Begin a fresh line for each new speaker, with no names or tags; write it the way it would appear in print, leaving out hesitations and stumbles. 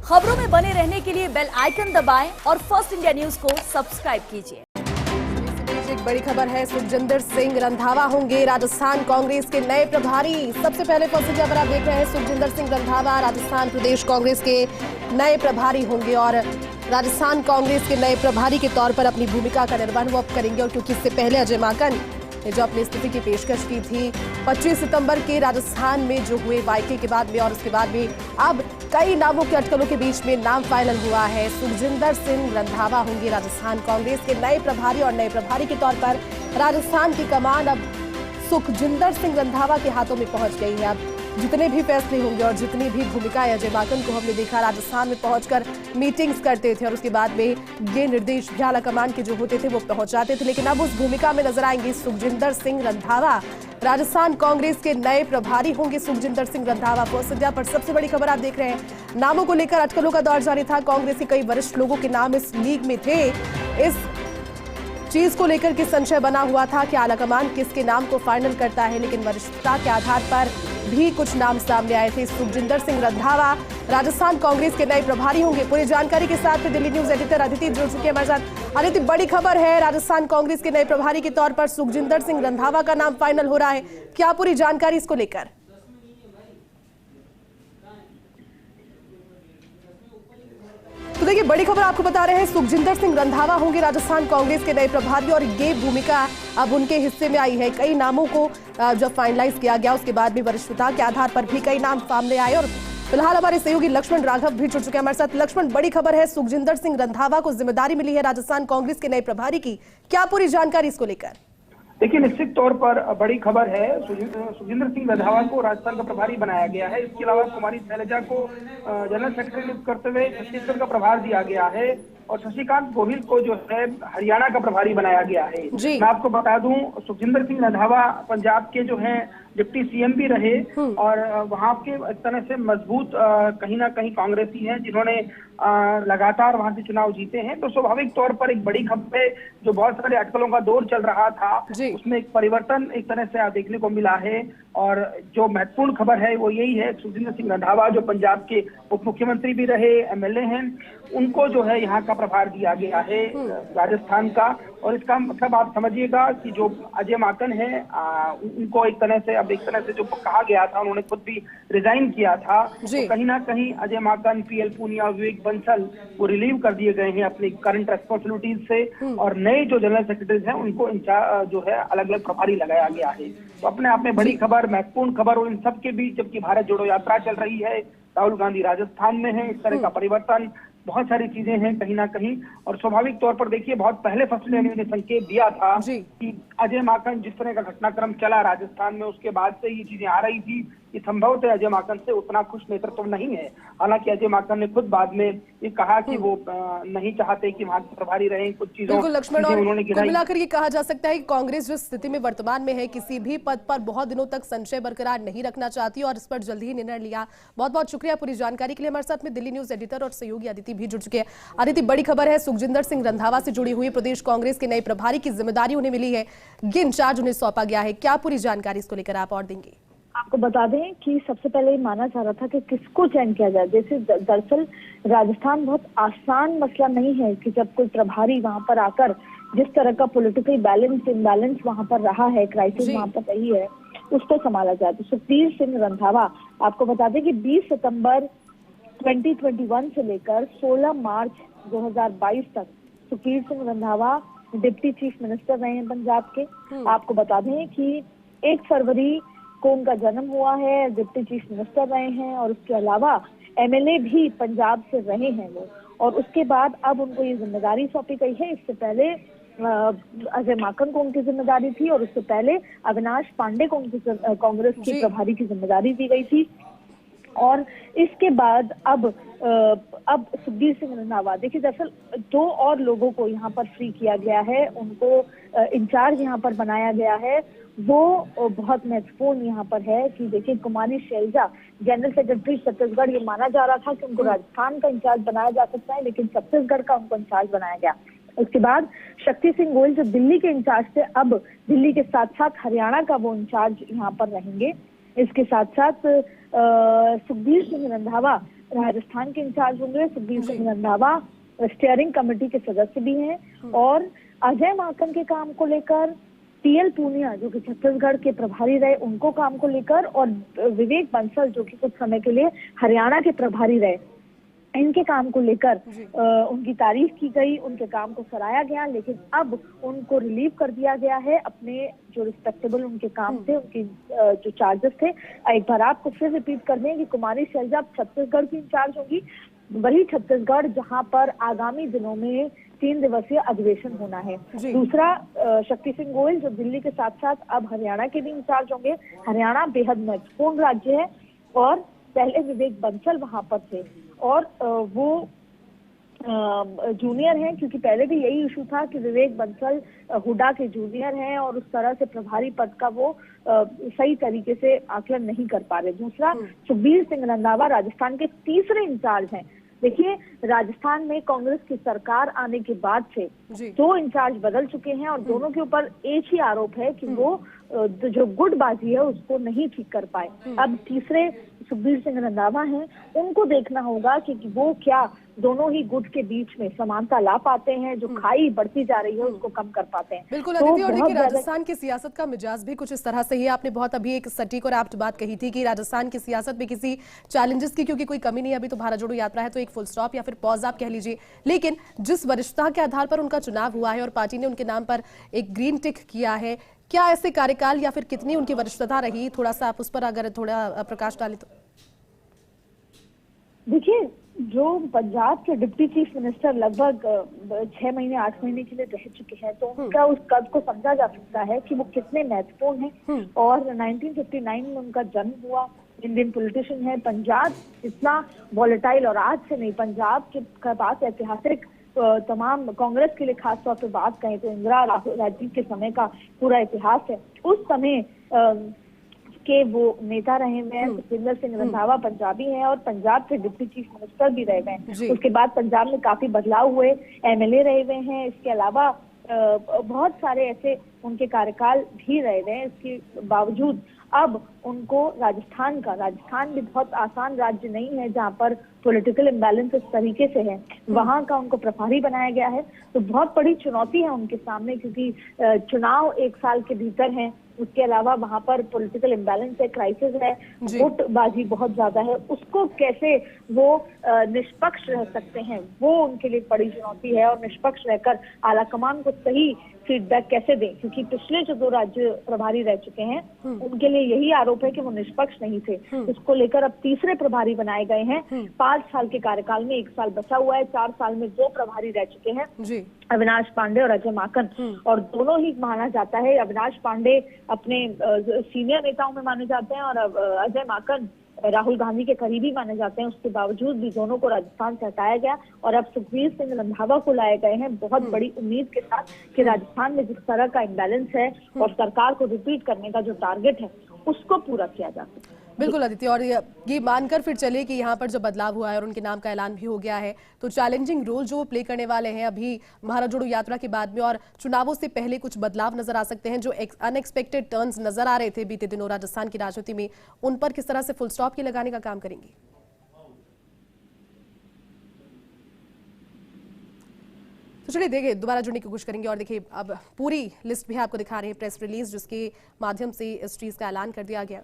खबरों में बने रहने के लिए बेल आइकन दबाएं और फर्स्ट इंडिया न्यूज को सब्सक्राइब कीजिए।
एक बड़ी खबर है, सुखजिंदर सिंह रंधावा होंगे राजस्थान कांग्रेस के नए प्रभारी। सबसे पहले फर्स्ट इंडिया पर आप देख रहे हैं, सुखजिंदर सिंह रंधावा राजस्थान प्रदेश कांग्रेस के नए प्रभारी होंगे और राजस्थान कांग्रेस के नए प्रभारी के तौर पर अपनी भूमिका का निर्वहन वो अब करेंगे। और क्योंकि इससे पहले अजय माकन ने जो अपनी स्थिति की पेशकश की थी 25 सितंबर के राजस्थान में जो हुए वाकये के बाद में और उसके बाद भी अब कई नामों के अटकलों के बीच में नाम फाइनल हुआ है। सुखजिंदर सिंह रंधावा होंगे राजस्थान कांग्रेस के नए प्रभारी और नए प्रभारी के तौर पर राजस्थान की कमान अब सुखजिंदर सिंह रंधावा के हाथों में पहुंच गई है। अब जितने भी फैसले होंगे और जितनी भी भूमिकाएं अजय माकन को हमने देखा राजस्थान में पहुंचकर मीटिंग्स करते थे और उसके बाद में ये निर्देश भी आला कमान के जो होते थे वो पहुंचाते थे, लेकिन अब उस भूमिका में नजर आएंगे सुखजिंदर सिंह रंधावा। राजस्थान कांग्रेस के नए प्रभारी होंगे सुखजिंदर सिंह रंधावा। फर्स्ट इंडिया पर सबसे बड़ी खबर आप देख रहे हैं, नामों को लेकर अटकलों का दौर जारी था। कांग्रेस के कई वरिष्ठ लोगों के नाम इस लीग में थे। इस चीज को लेकर के संशय बना हुआ था कि आलाकमान किसके नाम को फाइनल करता है, लेकिन वरिष्ठता के आधार पर भी कुछ नाम सामने आए थे। सुखजिंदर सिंह रंधावा राजस्थान कांग्रेस के नए प्रभारी होंगे। पूरी जानकारी के साथ दिल्ली न्यूज एडिटर अदिति जुड़ चुके हैं हमारे साथ। अदिति, बड़ी खबर है, राजस्थान कांग्रेस के नए प्रभारी के तौर पर सुखजिंदर सिंह रंधावा का नाम फाइनल हो रहा है। क्या पूरी जानकारी इसको लेकर? तो देखिए, बड़ी खबर आपको बता रहे हैं, सुखजिंदर सिंह रंधावा होंगे राजस्थान कांग्रेस के नए प्रभारी और ये भूमिका अब उनके हिस्से में आई है। कई नामों को जब फाइनलाइज किया गया उसके बाद भी वरिष्ठता के आधार पर भी कई नाम सामने आए और फिलहाल हमारे सहयोगी लक्ष्मण राघव भी जुड़ चुके हैं हमारे साथ। लक्ष्मण, बड़ी खबर है, सुखजिंदर सिंह रंधावा को जिम्मेदारी मिली है राजस्थान कांग्रेस के नए प्रभारी की। क्या पूरी जानकारी इसको लेकर?
देखिए, निश्चित तौर पर बड़ी खबर है, सुखजिंदर सिंह रंधावा को राजस्थान का प्रभारी बनाया गया है। इसके अलावा कुमारी शैलजा को जनरल सेक्रेटरी नियुक्त करते हुए छत्तीसगढ़ का प्रभार दिया गया है और शशिकांत गोहिल को जो है हरियाणा का प्रभारी बनाया गया है। मैं आपको बता दूं, सुखजिंदर सिंह रंधावा पंजाब के जो है डिप्टी सीएम भी रहे और वहां के एक तरह से मजबूत कहीं ना कहीं कांग्रेसी हैं जिन्होंने लगातार वहां से चुनाव जीते हैं। तो स्वाभाविक तौर पर एक बड़ी खबर है, जो बहुत सारे अटकलों का दौर चल रहा था उसमें एक परिवर्तन एक तरह से देखने को मिला है। और जो महत्वपूर्ण खबर है वो यही है, सुखजिंदर सिंह रंधावा जो पंजाब के उप मुख्यमंत्री भी रहे, एमएलए हैं, उनको जो है यहाँ का प्रभार दिया गया है राजस्थान का। और इसका मतलब आप समझिएगा कि जो अजय माकन है उनको एक तरह से, अब एक तरह से जो कहा गया था, उन्होंने खुद भी रिजाइन किया था, तो कहीं ना कहीं अजय माकन, पीएल पूनिया, विवेक बंसल वो रिलीव कर दिए गए हैं अपनी करंट रेस्पॉन्सिबिलिटीज से और नए जो जनरल सेक्रेटरीज हैं उनको जो है अलग अलग प्रभारी लगाया गया है। तो अपने आप में बड़ी खबर, महत्वपूर्ण खबर। और इन सब के बीच जबकि भारत जोड़ो यात्रा चल रही है, राहुल गांधी राजस्थान में है, इस तरह का परिवर्तन, बहुत सारी चीजें हैं कहीं ना कहीं। और स्वाभाविक तौर पर देखिए, बहुत पहले फर्स्ट इंडिया ने संकेत दिया था कि अजय माकन जिस तरह का घटनाक्रम चला राजस्थान में, उसके बाद से ये चीजें आ रही थी कि संभवतः अजय माकन से उतना खुश नेतृत्व नहीं है। हालांकि अजय माकन ने खुद बाद में ये कहा कि वो नहीं चाहते कि वहां के प्रभारी रहें। कुछ चीजों
लक्ष्मण, और कुल मिलाकर ये कहा जा सकता है कि कांग्रेस जिस स्थिति में वर्तमान में है, किसी भी पद पर बहुत दिनों तक संशय बरकरार नहीं रखना चाहती और इस पर जल्दी ही निर्णय लिया। बहुत बहुत शुक्रिया पूरी जानकारी के लिए। हमारे साथ में दिल्ली न्यूज एडिटर और सहयोगी अदिति भी जुड़ चुके हैं। अदिति, बड़ी खबर है, सुखजिंदर सिंह रंधावा से जुड़ी हुई प्रदेश कांग्रेस के नए प्रभारी की जिम्मेदारी उन्हें मिली है, ये इंचार्ज उन्हें सौंपा गया है। क्या पूरी जानकारी इसको लेकर आप और देंगे?
आपको बता दें कि सबसे पहले माना जा रहा था कि किसको चयन किया जाए। जैसे दरअसल राजस्थान बहुत आसान मसला नहीं है कि जब कोई प्रभारी वहां पर आकर जिस तरह का पॉलिटिकल बैलेंस इम्बैलेंस वहां पर रहा है, क्राइसिस वहां पर रही है, उसको संभाला जाए। तो सुखबीर सिंह रंधावा, आपको बता दें कि 20 सितंबर 2021 से लेकर 16 मार्च 2022 तक Sukhbir Singh Randhawa deputy chief minister रहे हैं पंजाब के। आपको बता दें कि 1 फरवरी को उनका जन्म हुआ है, डिप्टी चीफ मिनिस्टर रहे हैं और उसके अलावा एमएलए भी पंजाब से रहे हैं वो। और उसके बाद अब उनको ये जिम्मेदारी सौंपी गई है। इससे पहले अजय माकन को उनकी जिम्मेदारी थी और उससे पहले अविनाश पांडे को उनकी कांग्रेस की प्रभारी की जिम्मेदारी दी गई थी। और इसके बाद अब सुखबीर सिंह रंधावा, देखिए दरअसल 2 और लोगों को यहाँ पर फ्री किया गया है, उनको इंचार्ज यहाँ पर बनाया गया है। वो बहुत महत्वपूर्ण यहाँ पर है कि देखिए, कुमारी शैलजा जनरल सेक्रेटरी छत्तीसगढ़, ये माना जा रहा था कि उनको राजस्थान का इंचार्ज बनाया जा सकता है, लेकिन छत्तीसगढ़ का उनको इंचार्ज बनाया गया। उसके बाद शक्ति सिंह गोयल जो दिल्ली के इंचार्ज थे, अब दिल्ली के साथ साथ हरियाणा का वो इंचार्ज यहाँ पर रहेंगे। इसके साथ साथ सुखबीर सिंह रंधावा राजस्थान के इंचार्ज होंगे। सुखबीर सिंह रंधावा स्टीयरिंग कमेटी के सदस्य भी हैं और अजय माकन के काम को लेकर टीएल पूनिया जो कि छत्तीसगढ़ के प्रभारी रहे उनको काम को लेकर और विवेक बंसल जो कि कुछ समय के लिए हरियाणा के प्रभारी रहे इनके काम को लेकर उनकी तारीफ की गई, उनके काम को सराहा गया, लेकिन अब उनको रिलीव कर दिया गया है अपने जो रिस्पेक्टेबल उनके काम थे, उनके जो चार्जेस थे। एक बार आपको फिर रिपीट कर दें कि कुमारी शैलजा छत्तीसगढ़ की इंचार्ज होगी, वही छत्तीसगढ़ जहां पर आगामी दिनों में 3 दिवसीय अधिवेशन होना है। दूसरा शक्ति सिंह गोयल जो दिल्ली के साथ साथ अब हरियाणा के भी इंचार्ज होंगे। हरियाणा बेहद महत्वपूर्ण राज्य है और पहले विवेक बंसल वहां पर थे और वो जूनियर हैं क्योंकि पहले भी यही इशू था कि विवेक बंसल हुडा के जूनियर हैं और उस तरह से प्रभारी पद का वो सही तरीके से आकलन नहीं कर पा रहे। दूसरा सुखबीर सिंह रंधावा राजस्थान के तीसरे इंचार्ज हैं। देखिए राजस्थान में कांग्रेस की सरकार आने के बाद से 2 इंचार्ज बदल चुके हैं और दोनों के ऊपर एक ही आरोप है कि वो जो गुटबाजी है उसको नहीं ठीक कर पाए। अब तीसरे सुखबीर सिंह रंधावा हैं, उनको देखना होगा कि वो क्या दोनों ही गुट के बीच में समानता ला पाते हैं, जो खाई बढ़ती जा रही है उसको कम कर पाते हैं।
बिल्कुल अदिति, और देखिए राजस्थान की सियासत का मिजाज भी कुछ इस तरह से ही, आपने बहुत अभी एक सटीक और एप्ट बात कही थी कि राजस्थान की सियासत में किसी चैलेंजेस की क्योंकि कोई कमी नहीं, अभी तो भारत जोड़ो यात्रा है तो एक फुल स्टॉप या फिर पॉज आप कह लीजिए, लेकिन जिस वरिष्ठता के आधार पर उनका चुनाव हुआ है और पार्टी ने उनके नाम पर एक ग्रीन टिक किया है, क्या ऐसे कार्यकाल या फिर कितनी उनकी वरिष्ठता रही, थोड़ा सा आप उस पर अगर थोड़ा प्रकाश डालें तो।
देखिए जो पंजाब के डिप्टी चीफ मिनिस्टर लगभग 6 महीने 8 महीने के लिए रह चुके हैं तो उनका उस कद को समझा जा सकता है कि वो कितने महत्वपूर्ण हैं। और 1959 में उनका जन्म हुआ, इंडियन पॉलिटिशियन है। पंजाब इतना वॉलेटाइल और आज से नहीं, पंजाब के पास ऐतिहासिक तमाम कांग्रेस के लिए खास तौर पर बात कहें तो इंदिरा राजीव के समय का पूरा इतिहास है। उस समय के वो नेता रहे हुए हैं। सुखविंदर सिंह रंधावा पंजाबी हैं और पंजाब के डिप्टी चीफ मिनिस्टर भी रहे हुए हैं। उसके बाद पंजाब में काफी बदलाव हुए, एमएलए रहे हुए हैं। इसके अलावा बहुत सारे ऐसे उनके कार्यकाल भी रहे हुए हैं। इसके बावजूद अब उनको राजस्थान भी बहुत आसान राज्य नहीं है जहाँ पर पॉलिटिकल इम्बैलेंस इस तरीके से है, वहां का उनको प्रभारी बनाया गया है। तो बहुत बड़ी चुनौती है उनके सामने क्योंकि चुनाव 1 साल के भीतर है। उसके अलावा वहां पर पॉलिटिकल इम्बैलेंस है, क्राइसिस है, वोटबाजी बहुत ज्यादा है। उसको कैसे वो निष्पक्ष रह सकते हैं, वो उनके लिए बड़ी चुनौती है। और निष्पक्ष रहकर आलाकमान को सही फीडबैक कैसे दें, क्योंकि पिछले जो 2 राज्य प्रभारी रह चुके हैं उनके लिए यही आरोप है कि वो निष्पक्ष नहीं थे। इसको लेकर अब तीसरे प्रभारी बनाए गए हैं। 5 साल के कार्यकाल में 1 साल बचा हुआ है। 4 साल में 2 प्रभारी रह चुके हैं, अविनाश पांडे और अजय माकन। और दोनों ही माना जाता है, अविनाश पांडे अपने सीनियर नेताओं में माने जाते हैं और अजय माकन राहुल गांधी के करीबी माने जाते हैं। उसके बावजूद भी दोनों को राजस्थान से हटाया गया और अब सुखबीर सिंह रंधावा को लाए गए हैं बहुत बड़ी उम्मीद के साथ कि राजस्थान में जिस तरह का इम्बैलेंस है और सरकार को रिपीट करने का जो टारगेट है उसको पूरा किया जा सके।
बिल्कुल अदिति, और ये मानकर फिर चले कि यहाँ पर जो बदलाव हुआ है और उनके नाम का ऐलान भी हो गया है तो चैलेंजिंग रोल जो वो प्ले करने वाले हैं अभी भारत जोड़ो यात्रा के बाद में और चुनावों से पहले कुछ बदलाव नजर आ सकते हैं, जो अनएक्सपेक्टेड टर्न्स नजर आ रहे थे बीते दिनों राजस्थान की राजनीति में, उन पर किस तरह से फुल स्टॉप के लगाने का काम करेंगे। तो चलिए देखिए दोबारा जुड़ने की कोशिश करेंगे और देखिए अब पूरी लिस्ट भी आपको दिखा रहे हैं, प्रेस रिलीज जिसके माध्यम से इस चीज का ऐलान कर दिया गया।